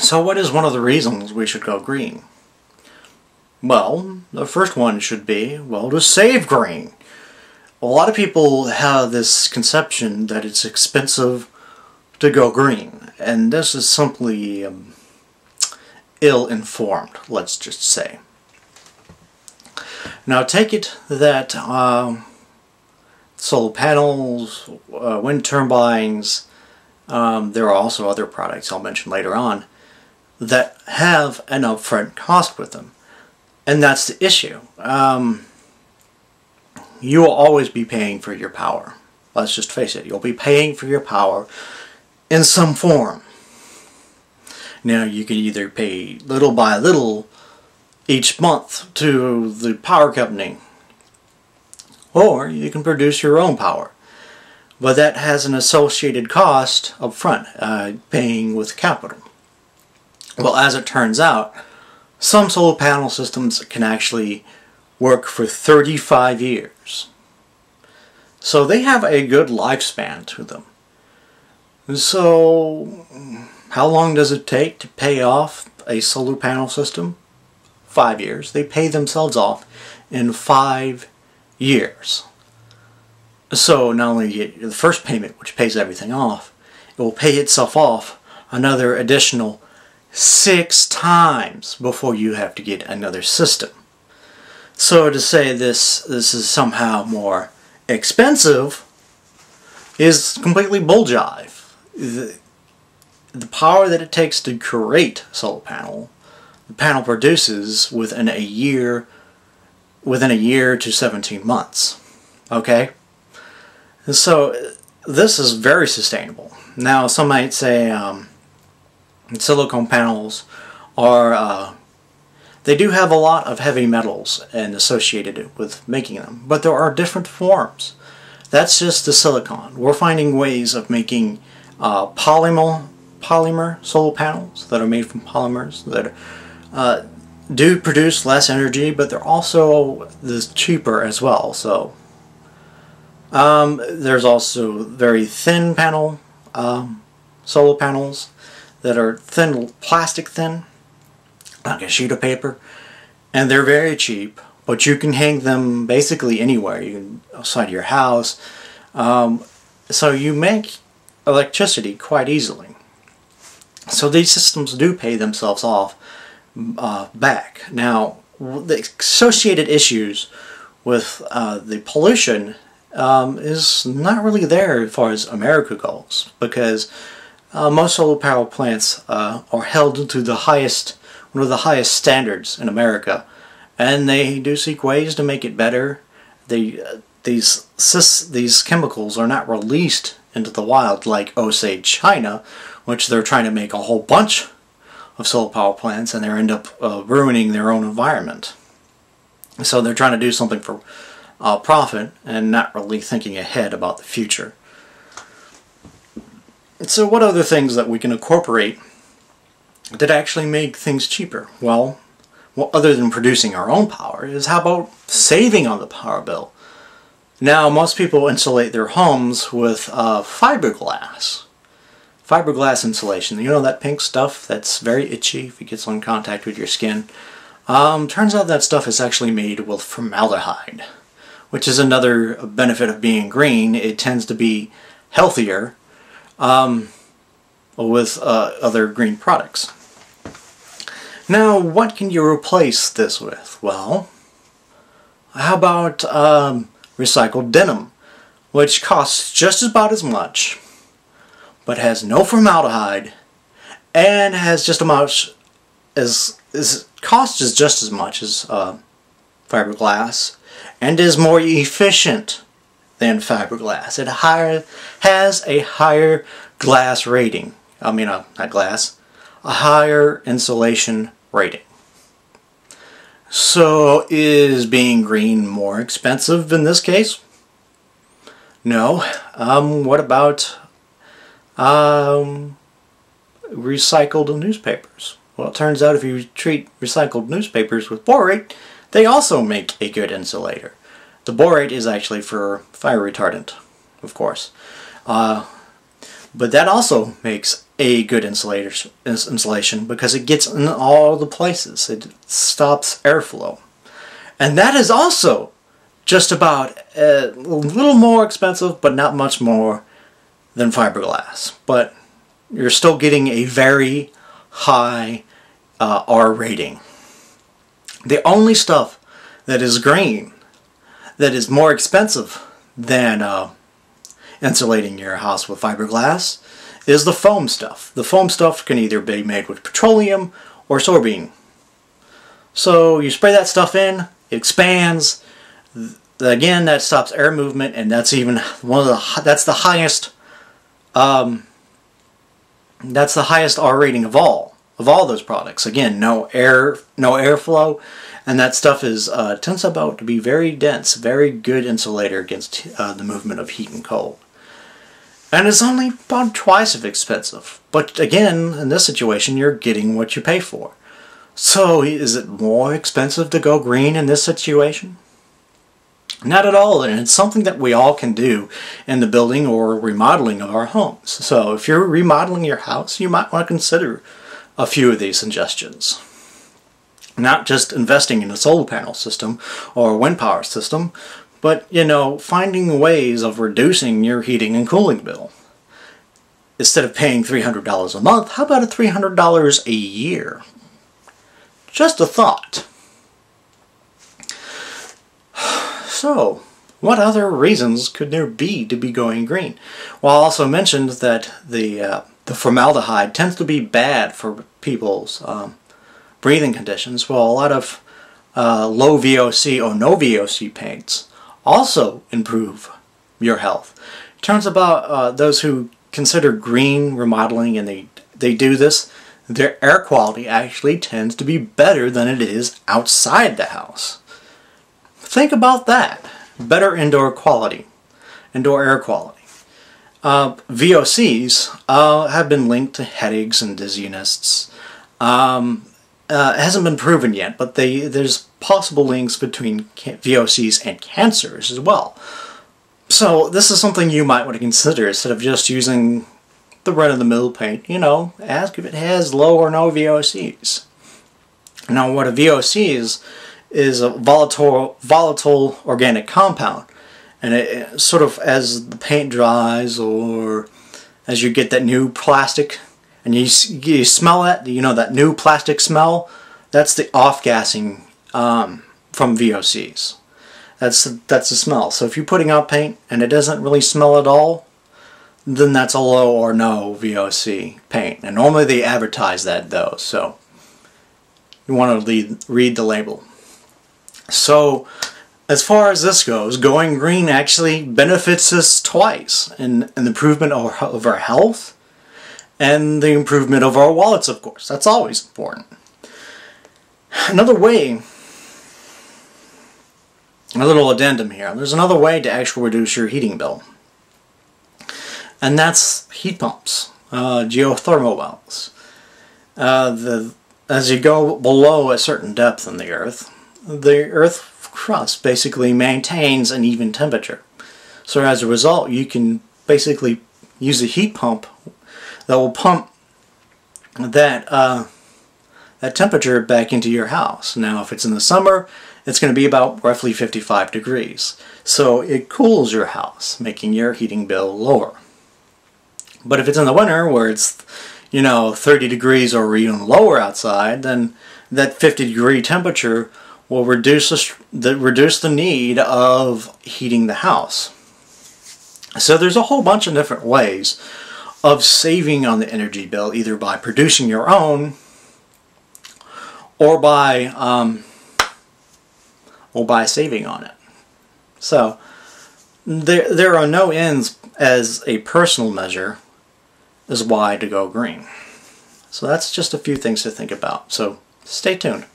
So what is one of the reasons we should go green? Well, the first one should be, well, to save green. A lot of people have this conception that it's expensive to go green, and this is simply ill-informed, let's just say. Now take it that solar panels, wind turbines, there are also other products I'll mention later on that have an upfront cost with them. And that's the issue. You will always be paying for your power. Let's just face it, you'll be paying for your power in some form. Now you can either pay little by little each month to the power company, or you can produce your own power. But that has an associated cost up front, paying with capital. Well, as it turns out, some solar panel systems can actually work for 35 years. So they have a good lifespan to them. So how long does it take to pay off a solar panel system? 5 years. They pay themselves off in 5 years. So not only you get the first payment, which pays everything off, it will pay itself off another additional 6 times before you have to get another system. So to say this is somehow more expensive is completely bull jive. The power that it takes to create a solar panel, the panel produces within a year to 17 months. Okay? And so this is very sustainable. Now some might say silicone panels are they do have a lot of heavy metals and associated with making them, but there are different forms. That's just the silicon. We're finding ways of making polymer solar panels that are made from polymers that do produce less energy, but they're also cheaper as well. So there's also very thin panel solar panels that are thin, plastic thin, like a sheet of paper, and they're very cheap, but you can hang them basically anywhere. You can outside your house, so you make electricity quite easily. So these systems do pay themselves off back. Now the associated issues with the pollution is not really there as far as America goes, because most solar power plants are held to the one of the highest standards in America, and they do seek ways to make it better. These chemicals are not released into the wild like, oh, say, China, which they're trying to make a whole bunch of solar power plants, and they end up ruining their own environment. So they're trying to do something for profit and not really thinking ahead about the future. So what other things that we can incorporate that actually make things cheaper? Well, other than producing our own power, is how about saving on the power bill? Now, most people insulate their homes with fiberglass. Fiberglass insulation. You know that pink stuff that's very itchy if it gets in contact with your skin? Turns out that stuff is actually made with formaldehyde, which is another benefit of being green. It tends to be healthier with other green products. Now, what can you replace this with? Well, how about recycled denim, which costs just about as much, but has no formaldehyde, and has just as much as costs just as much as fiberglass, and is more efficient than fiberglass. It has a higher glass rating. I mean, not glass, a higher insulation rating. So is being green more expensive in this case? No. What about recycled newspapers? Well, it turns out if you treat recycled newspapers with borate, they also make a good insulator. The borate is actually for fire retardant, of course. But that also makes a good insulation because it gets in all the places. It stops airflow. And that is also just about a little more expensive, but not much more than fiberglass. But you're still getting a very high R rating. The only stuff that is green that is more expensive than insulating your house with fiberglass is the foam stuff. The foam stuff can either be made with petroleum or soybean. So you spray that stuff in, it expands. Again, that stops air movement, and that's even that's the highest R rating of all those products. Again, no airflow, and that stuff is turns out to be very dense, very good insulator against the movement of heat and cold. And it's only about twice as expensive. But again, in this situation, you're getting what you pay for. So is it more expensive to go green in this situation? Not at all, and it's something that we all can do in the building or remodeling of our homes. So if you're remodeling your house, you might want to consider a few of these suggestions. Not just investing in a solar panel system or a wind power system, but, you know, finding ways of reducing your heating and cooling bill. Instead of paying $300 a month, how about $300 a year? Just a thought. So, what other reasons could there be to be going green? Well, I also mentioned that the formaldehyde tends to be bad for people's breathing conditions. Well, a lot of low VOC or no VOC paints also improve your health. Turns about those who consider green remodeling and they do this, their air quality actually tends to be better than it is outside the house. Think about that. Better indoor air quality. VOCs have been linked to headaches and dizziness. It hasn't been proven yet, but there's possible links between VOCs and cancers as well. So this is something you might want to consider instead of just using the run-of-the-mill paint. You know, ask if it has low or no VOCs. Now, what a VOC is a volatile organic compound, and it sort of, as the paint dries or as you get that new plastic and you smell it, you know, that new plastic smell, that's the off-gassing from VOCs. That's the smell. So if you're putting out paint and it doesn't really smell at all, then that's a low or no VOC paint. And normally they advertise that though, so you want to read the label. So as far as this goes, going green actually benefits us twice in the improvement of our health and the improvement of our wallets, of course. That's always important. Another way, a little addendum here, there's another way to actually reduce your heating bill. And that's heat pumps, geothermal wells. As you go below a certain depth in the Earth crust basically maintains an even temperature. So as a result, you can basically use a heat pump that will pump that temperature back into your house. Now, if it's in the summer, it's going to be about roughly 55 degrees. So it cools your house, making your heating bill lower. But if it's in the winter, where it's, you know, 30 degrees or even lower outside, then that 50-degree temperature will reduce the need of heating the house. So there's a whole bunch of different ways of saving on the energy bill, either by producing your own or by saving on it. So there are no ends as a personal measure as why to go green. So that's just a few things to think about. So stay tuned.